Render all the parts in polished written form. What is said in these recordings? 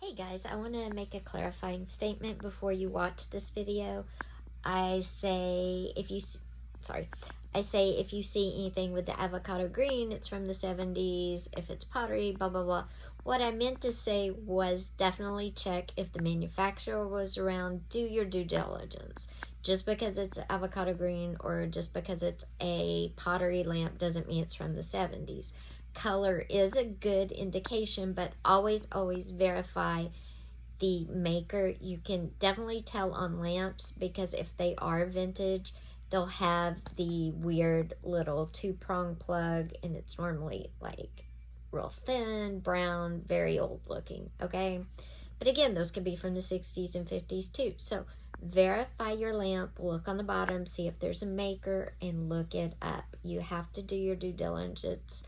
Hey guys, I want to make a clarifying statement before you watch this video. I say if you sorry, I say if you see anything with the avocado green, it's from the 70s. If it's pottery, blah blah blah. What I meant to say was definitely check if the manufacturer was around. Do your due diligence. Just because it's avocado green or just because it's a pottery lamp doesn't mean it's from the 70s. Color is a good indication, but always verify the maker. You can definitely tell on lamps because if they are vintage, they'll have the weird little two-prong plug, and it's normally like real thin, brown, very old looking, okay? But again, those could be from the 60s and 50s too. So verify your lamp, look on the bottom, see if there's a maker, and look it up. You have to do your due diligence.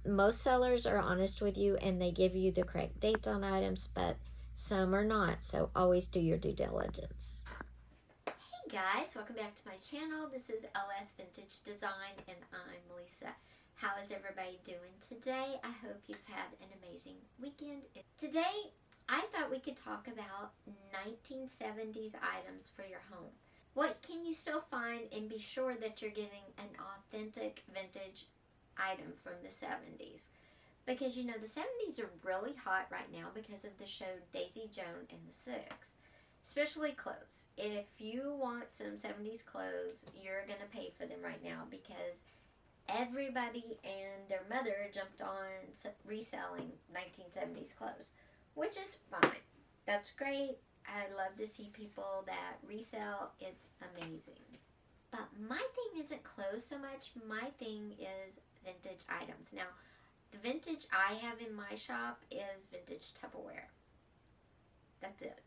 Most sellers are honest with you and they give you the correct dates on items, but some are not, so always do your due diligence. Hey guys, welcome back to my channel. This is LS Vintage Design and I'm Lisa. How is everybody doing today? I hope you've had an amazing weekend. Today, I thought we could talk about 1970s items for your home. What can you still find and be sure that you're getting an authentic vintage item from the 70s? Because you know the 70s are really hot right now because of the show Daisy Joan and the Six. Especially clothes. If you want some 70s clothes, you're going to pay for them right now because everybody and their mother jumped on reselling 1970s clothes, which is fine. That's great. I love to see people that resell. It's amazing. But my thing isn't clothes so much. My thing is vintage items. Now, the vintage I have in my shop is vintage Tupperware. That's it.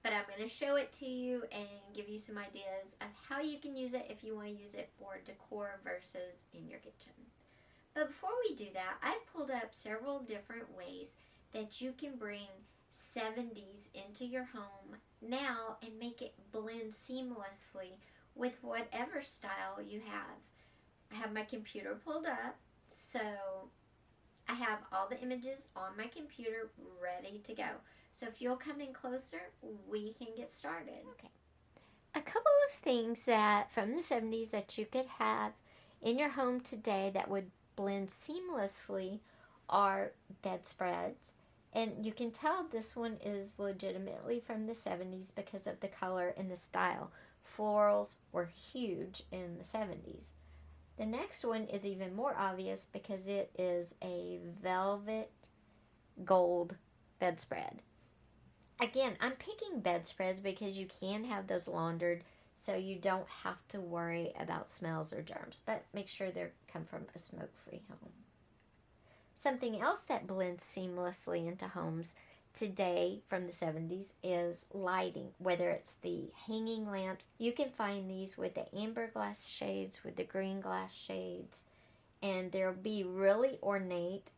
But I'm going to show it to you and give you some ideas of how you can use it if you want to use it for decor versus in your kitchen. But before we do that, I've pulled up several different ways that you can bring 70s into your home now and make it blend seamlessly with whatever style you have. I have my computer pulled up, so I have all the images on my computer ready to go. So if you'll come in closer, we can get started. Okay. A couple of things that from the 70s that you could have in your home today that would blend seamlessly are bedspreads. And you can tell this one is legitimately from the 70s because of the color and the style. Florals were huge in the 70s. The next one is even more obvious because it is a velvet gold bedspread. Again, I'm picking bedspreads because you can have those laundered so you don't have to worry about smells or germs, but make sure they come from a smoke-free home. Something else that blends seamlessly into homes today from the 70s is lighting, whether it's the hanging lamps. You can find these with the amber glass shades, with the green glass shades, and they'll be really ornate,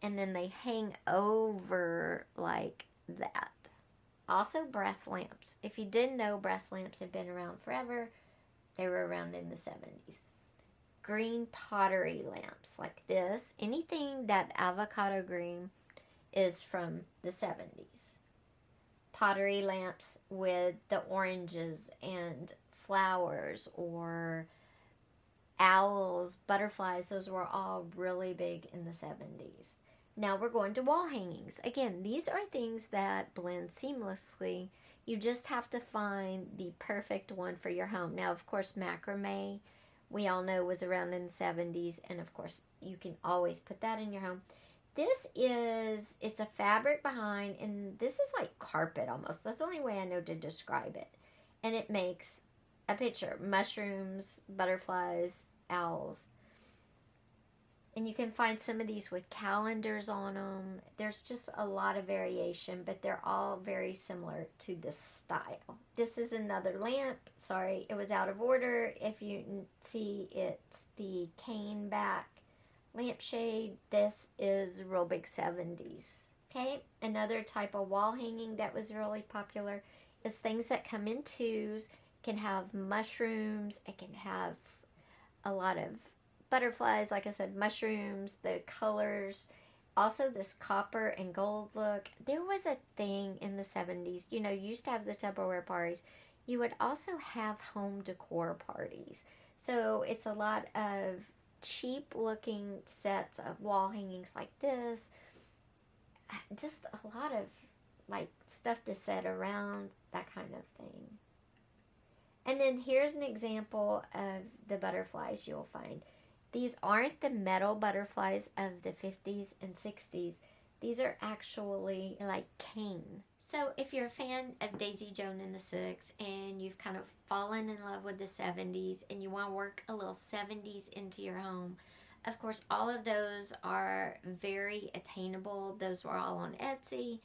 and then they hang over like that. Also, brass lamps. If you didn't know, brass lamps have been around forever. They were around in the 70s. Green pottery lamps like this. Anything that avocado green is from the 70s. Pottery lamps with the oranges and flowers or owls, butterflies, those were all really big in the 70s. Now we're going to wall hangings. Again, these are things that blend seamlessly. You just have to find the perfect one for your home. Now, of course, macrame, we all know, was around in the 70s, and of course, you can always put that in your home. It's a fabric behind, and this is like carpet almost. That's the only way I know to describe it. And it makes a picture. Mushrooms, butterflies, owls. And you can find some of these with calendars on them. There's just a lot of variation, but they're all very similar to this style. This is another lamp. Sorry, it was out of order. If you see, it's the cane back lampshade. This is real big 70s. Okay, another type of wall hanging that was really popular is things that come in twos. It can have mushrooms. It can have a lot of butterflies, like I said, mushrooms, the colors, Also, this copper and gold look. There was a thing in the 70s, you used to have the Tupperware parties. You would also have home decor parties. So it's a lot of cheap looking sets of wall hangings like this. Just a lot of like stuff to set around, that kind of thing. And then here's an example of the butterflies you'll find. These aren't the metal butterflies of the 50s and 60s. These are actually like cane. So if you're a fan of Daisy Joan and the Six and you've kind of fallen in love with the 70s and you want to work a little 70s into your home, of course, all of those are very attainable. Those were all on Etsy.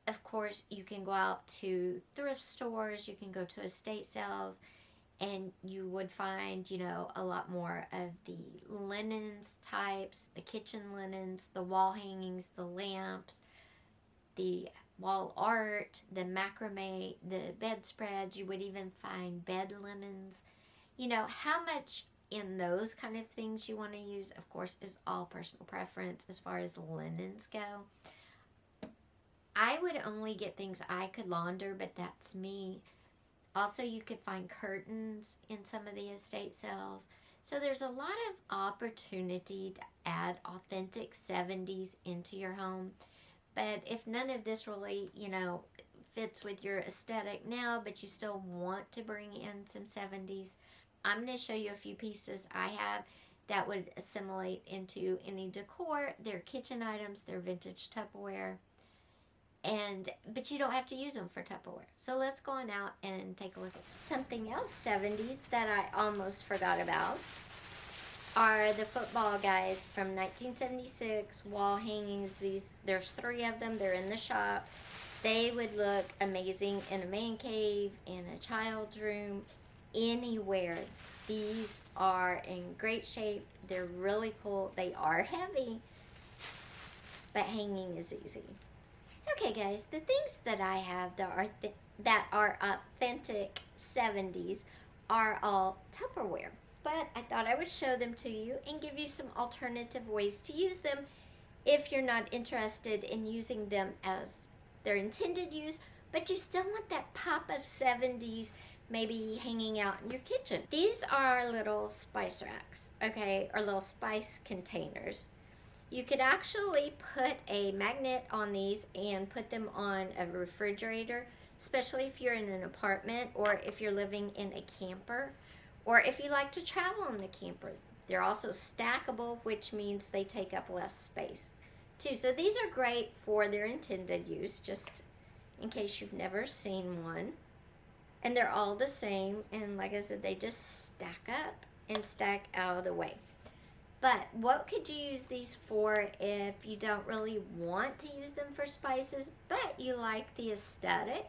Of course, you can go out to thrift stores, you can go to estate sales, and you would find, a lot more of the linens types, the kitchen linens, the wall hangings, the lamps, the wall art, the macrame, the bedspreads. You would even find bed linens. How much in those kind of things you want to use, of course, is all personal preference as far as the linens go. I would only get things I could launder, but that's me. Also, you could find curtains in some of the estate sales. So there's a lot of opportunity to add authentic 70s into your home. But if none of this really, fits with your aesthetic now, but you still want to bring in some 70s, I'm going to show you a few pieces I have that would assimilate into any decor. They're kitchen items, they're vintage Tupperware. But you don't have to use them for Tupperware. So let's go on out and take a look at something else 70s that I almost forgot about are the football guys from 1976, wall hangings. There's 3 of them. They're in the shop. They would look amazing in a man cave, in a child's room, anywhere. These are in great shape. They're really cool. They are heavy, but hanging is easy. Okay, guys, the things that I have that are authentic 70s are all Tupperware. But I thought I would show them to you and give you some alternative ways to use them if you're not interested in using them as their intended use, but you still want that pop of 70s maybe hanging out in your kitchen. These are little spice racks, okay, or little spice containers. You could actually put a magnet on these and put them on a refrigerator, especially if you're in an apartment or if you're living in a camper or if you like to travel in a camper. They're also stackable, which means they take up less space too. So these are great for their intended use, just in case you've never seen one. And they're all the same, and like I said, they just stack up and stack out of the way. But what could you use these for if you don't really want to use them for spices, but you like the aesthetic?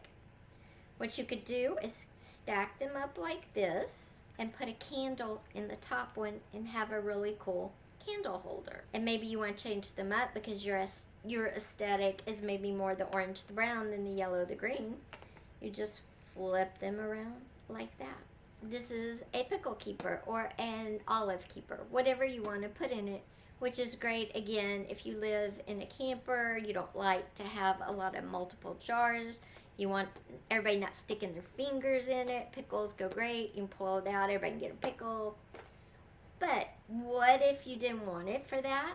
What you could do is stack them up like this and put a candle in the top one and have a really cool candle holder. And maybe you want to change them up because your aesthetic is maybe more the orange, the brown than the yellow, the green. You just flip them around like that. This is a pickle keeper or an olive keeper, whatever you want to put in it, which is great, again, if you live in a camper, you don't like to have a lot of multiple jars, you want everybody not sticking their fingers in it. Pickles go great, you can pull it out, everybody can get a pickle. But what if you didn't want it for that?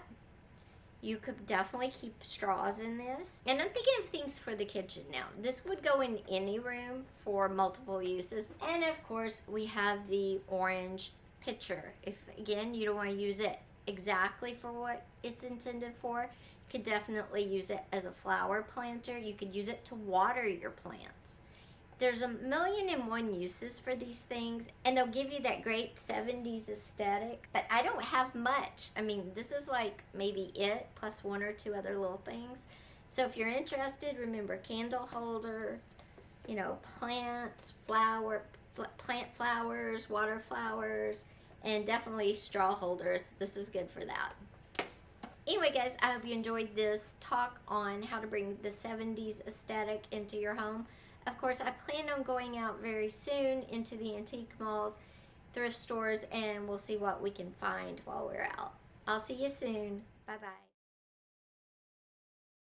You could definitely keep straws in this. And I'm thinking of things for the kitchen now. This would go in any room for multiple uses. And of course, we have the orange pitcher. If, again, you don't want to use it exactly for what it's intended for, you could definitely use it as a flower planter. You could use it to water your plants. There's 1,000,001 uses for these things, and they'll give you that great 70s aesthetic, but I don't have much. I mean, this is like maybe it, plus 1 or 2 other little things. So if you're interested, remember candle holder, plants, plant flowers, water flowers, and definitely straw holders. This is good for that. Anyway, guys, I hope you enjoyed this talk on how to bring the 70s aesthetic into your home. Of course, I plan on going out very soon into the antique malls, thrift stores, and we'll see what we can find while we're out. I'll see you soon. Bye-bye.